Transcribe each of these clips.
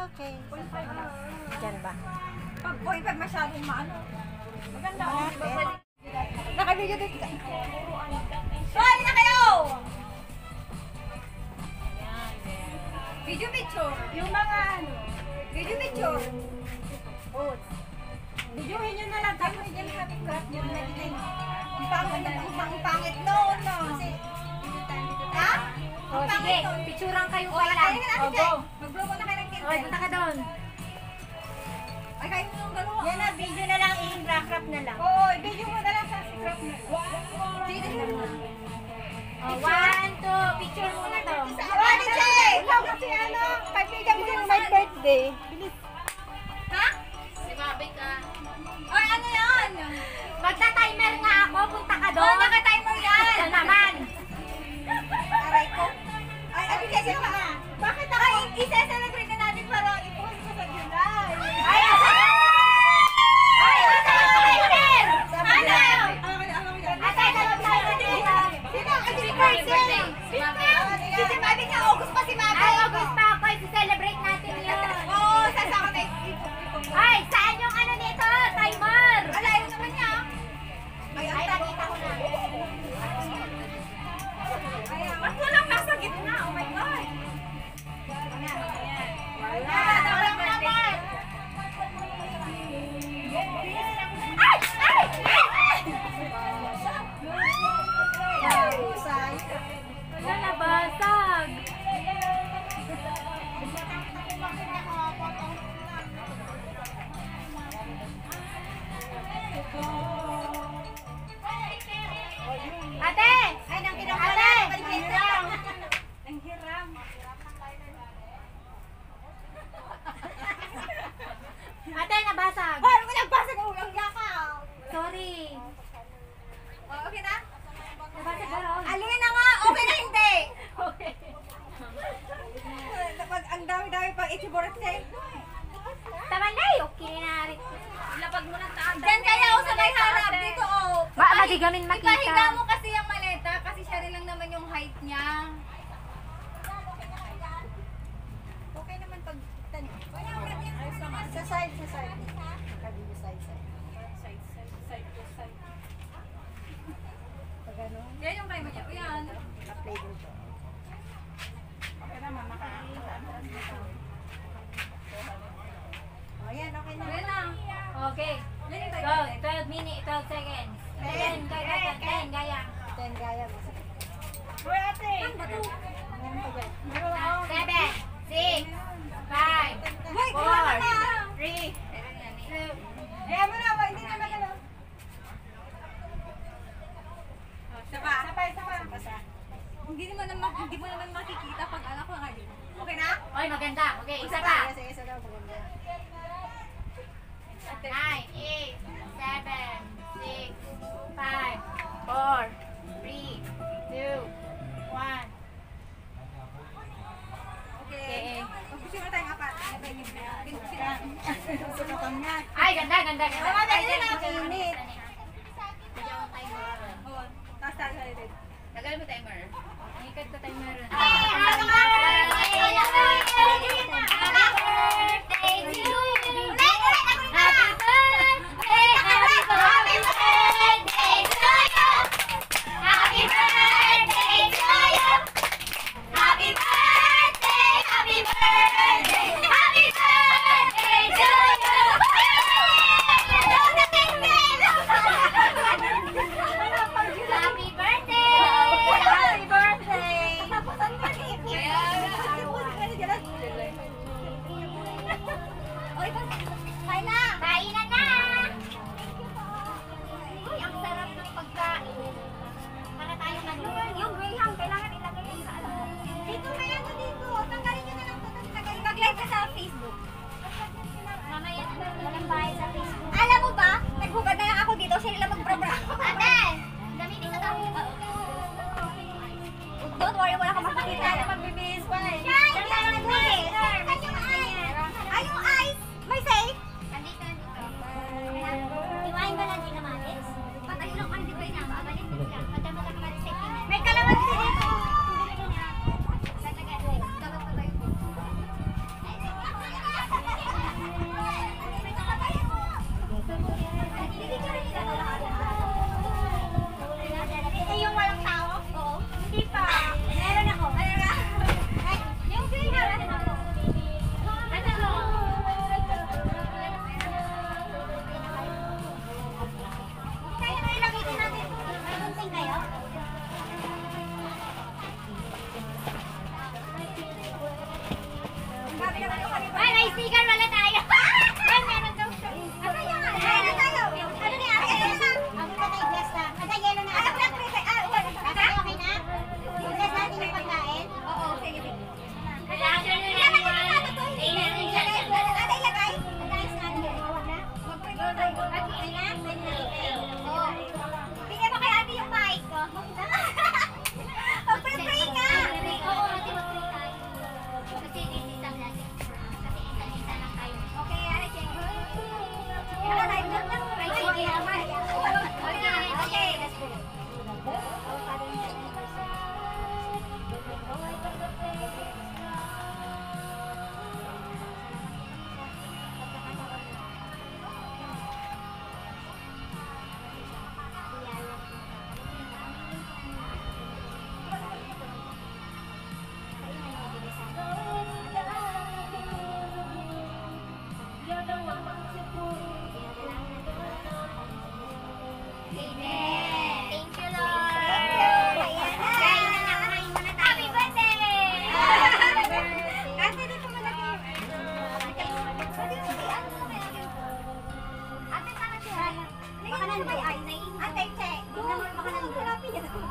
Okay. Diyan ba? Pag 0.5 masyadong maano. Maganda. Naka-video dito ka. Sorry na kayo! Video picture. Yung mga ano. Video picture. Videohin nyo na lang. Tapos yung happy craft nyo. Ang pangit noon, no? Kasi, ha? O, sige. Picturean kayo kailan. O, go. Mag-blow mo na kayo ng candle. Okay, punta ka doon. Ay, kayo mo yung dalawa. Yan na, video na lang. I-wrap na lang. Oo, video mo na lang sa scrap na. Sige na lang. O, 1, 2. Picture muna to. Ate Jay! Ikaw kasi ano, kaibigan mo yung my birthday. Bilis. Ha? Si Mabay ka. Ay, ano yan? Magta-timer nga ako. Punta ka Oo, doon. naka-timer yan. Ito naman. Aray ko. Ay, Ate Jay, sino ka? Bakit ako? Ay, isa-celebrate na natin para i-post ko sa July. Ay, timer! Ano? Ate, dalawang tayo dito. Sino? Ate Si birthday. Si Mabay. Si Mabay ka, August pa si Mabay. Ay, August pa ako. I-celebrate natin yun. Oo, sasama na Ay, saan yung ano nito? Timer! Alayo naman niya. Ay, nakita ko na. Ba't walang nasa gitna? Oh my God! Wala! Walang naman! Ay! Ay! Wala na, basag. Ate! Ay, nang Ate! Ang hiram. Ate, nabasag. Hoy, ano nagbasag ang ulang yakaw? Sorry. Oh, okay na? Nabasag ba ron? Alin na nga! Okay na hindi! Okay. Kapag ang dami-dami pang itiborote. Tama na, okay na rin. Lapag mo ng taas. Diyan kaya ako sa may harap dito, oh. Madigamin makita. Ipahiga mo kasi yung maleta kasi siya rin lang naman yung height niya. Okay naman pag sa side, sa side. Kabili side, side. Side. Pag ano? Yan yung kay mo niya. Yan. Na-play din siya. Okay naman, makakita. Oh, yan, okay na. Yan na. Okay. Go, 12 minutes, 12 seconds. 10, gaya. 10 gaya. Uy, ate! Ano ba ito? Meron pa dyan. 7, 6, 5, Wait, 4, 3. 3, 2, Kaya mo na, hindi na magalaw. Sabay. Hindi mo naman makikita pag anak ko ngayon. Okay na? Oy, maganda. Okay, isa pa. Isa daw, maganda. 9, 8, 7, 6, 5, 4, 3, 2, 1. Okay. Pag-pusin mo tayong apat. Susukan nga. Ay, ganda. Tama, dali na lang. Init. Oo. Tapos tayo sa rin. Tagal mo timer. Ikat ko timer. Happy birthday to you! Kainan na! Uy, ang sarap ng pagkain. Para tayo yung greyhound, kailangan ilagay sa ano. Dito may ano dito. Tanggalin nyo na lang ito. Mag-live ka sa Facebook. Mamaya na, walang bayad sa Facebook. Alam mo ba? Naghubad na lang ako dito. Siya nila mag-bra-bra. Ate! Gamitin ko tayo. Don't worry, wala kang makikita. Magbibihis pa eh. Ay, yung eyes. May say? Nandito. Iwain ba lang din naman? Patayin lang ka, hindi ba yun? Babalik mo lang. Pagkama lang ka sa May kalamansi dito. Ay, may sticker wala tayo. Ay, meron daw siya. Ano yan? Ano tayo? Ano na yan? Ang patay glass na. Ang yelo na. Ano black pre? Okay na? I-glass natin yung pagkain? Oo, sige. Kailangan nyo Ilagay naman. na ito to. Ilagay. Ano ilagay? Ayos na. Huwag na. Mag-pray na tayo. Okay na? Oo. Bigyan mo kay ate yung mic ko. Mag-pray nga. Oo, ate, mag-pray tayo. Kasi this is ang last. Kasi isa-isa lang tayo. Okay, ano check. Nakalive na. Pray tayo. Okay, let's go. Amen. Thank you, Lord. Thank you. Kain na lang, kain muna tayo. Happy birthday! Ate, dito mo lang yun. Ate, sana siya. Makanan ba ay? Ate, check. Makanan ba?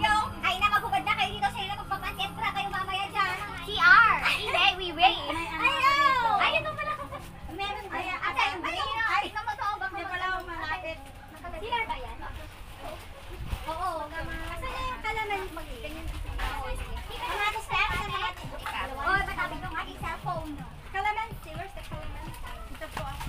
Yung, ay na maghubad na kayo dito. Sa'yo na magpapasyempre kayo mamaya dyan. CR. Hindi, we wait. Ayaw! Ay, ito pala. Meron ba yan? Ate, ay, tignan mo to. Baka wala akong malapit. CR ba yan? Oo. Asan na yung kalaman? Ganyan. Ang ating step, ang ating. Oh, matabi yung aking cellphone. Kalamansi, where's the kalamansi? Ito po ako.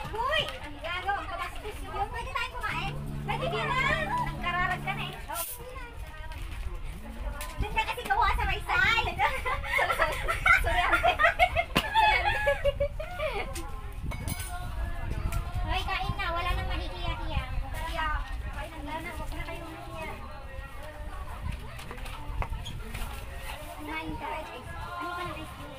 Uy! Ang gago, ang kabastos yun. Pwede tayong kumain? Pwede din na. Nagkararag ka na eh. Doon ka kasi gawa sa may side. Sorry, ate. Hoy, kain na. Wala nang mahihiya-hiya. Kaya, kain ang lana. Huwag na kayong nahiya. Kumain ka. Ano ka ng ice cream?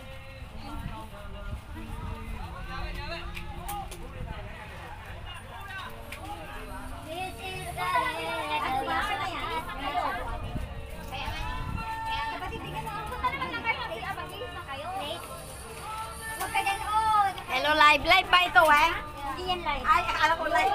This is the Ano ba? Ano yan? Kapatid, bigyan mo. Punta naman ng birthday. Mag-iis na kayo. Late. Huwag ka dyan, oh. Hello, live. Live pa ito, eh? Hindi yan live. Ay, akala ko live.